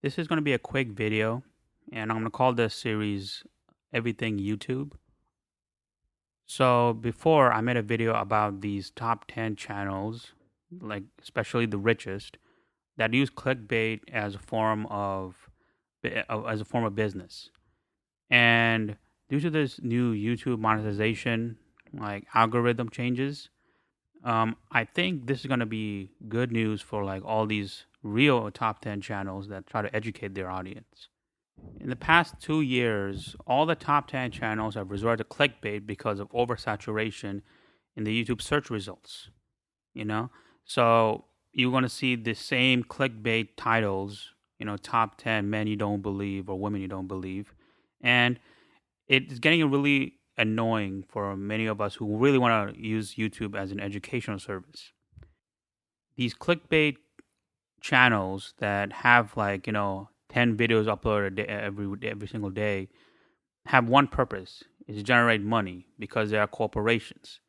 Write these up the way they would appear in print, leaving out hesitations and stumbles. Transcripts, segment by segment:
This is going to be a quick video, and I'm going to call this series Everything YouTube. So, before I made a video about these top 10 channels, like especially the richest, that use clickbait as a form of business. And due to this new YouTube monetization, like algorithm changes, I think this is going to be good news for like all these real top 10 channels that try to educate their audience. In the past 2 years, all the top 10 channels have resorted to clickbait because of oversaturation in the YouTube search results. You know, so you're going to see the same clickbait titles, top 10 men you don't believe or women you don't believe. And it's getting really annoying for many of us who really want to use YouTube as an educational service. These clickbait channels that have like 10 videos uploaded every single day have one purpose, is to generate money, because they are corporations,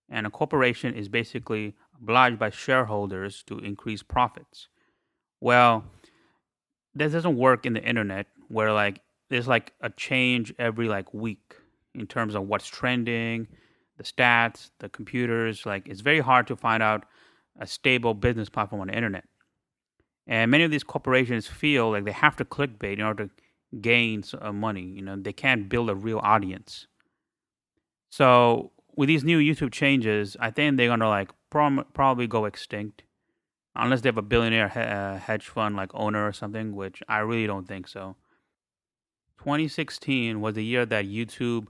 and a corporation is basically obliged by shareholders to increase profits. Well, this doesn't work in the internet, where like there's like a change every like week in terms of what's trending, the stats, the computers. Like, it's very hard to find out a stable business platform on the internet. And many of these corporations feel like they have to clickbait in order to gain money. They can't build a real audience. So with these new YouTube changes, I think they're gonna like probably go extinct, unless they have a billionaire hedge fund like owner or something, which I really don't think so. 2016 was the year that YouTube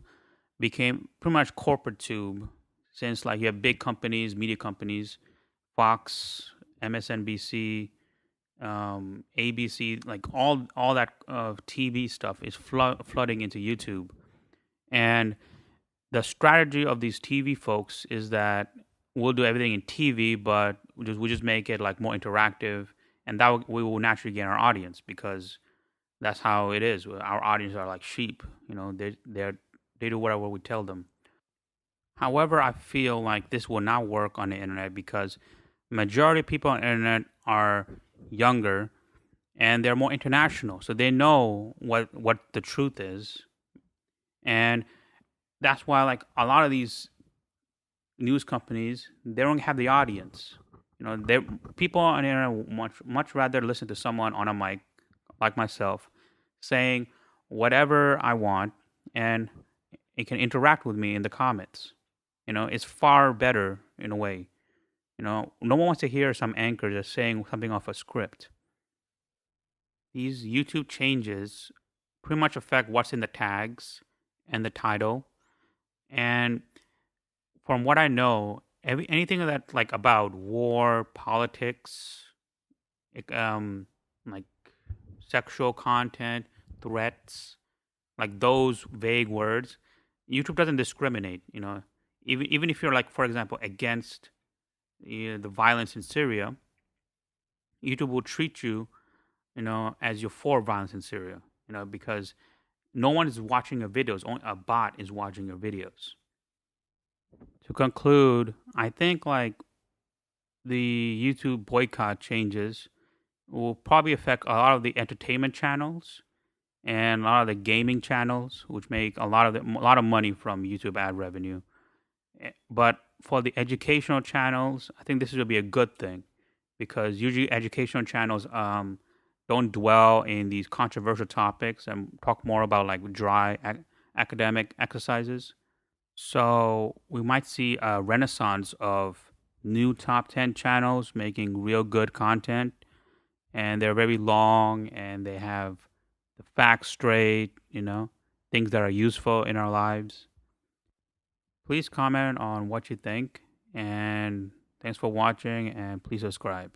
became pretty much corporate tube, since like you have big companies, media companies, Fox, MSNBC, ABC, like all that TV stuff is flooding into YouTube. And the strategy of these TV folks is that we'll do everything in TV, but we just make it like more interactive, and that we will naturally gain our audience, because that's how it is. Our audience are like sheep, they do whatever we tell them. However, I feel like this will not work on the internet, because majority of people on the internet are younger and they're more international, so they know what the truth is. And that's why like a lot of these news companies, they don't have the audience. They People on the internet would much rather listen to someone on a mic like myself saying whatever I want, and it can interact with me in the comments. It's far better in a way. No one wants to hear some anchor just saying something off a script. These YouTube changes pretty much affect what's in the tags and the title. And from what I know, anything that like about war, politics, like sexual content, threats, like those vague words, YouTube doesn't discriminate. Even if you're like, for example, against the violence in Syria, YouTube will treat you, as you're for violence in Syria. Because no one is watching your videos; only a bot is watching your videos. To conclude, I think like the YouTube boycott changes will probably affect a lot of the entertainment channels and a lot of the gaming channels, which make a lot of money from YouTube ad revenue. But for the educational channels, I think this will be a good thing, because usually educational channels don't dwell in these controversial topics and talk more about like dry academic exercises. So we might see a renaissance of new top 10 channels making real good content, and they're very long and they have the facts straight, things that are useful in our lives. Please comment on what you think, and thanks for watching, and please subscribe.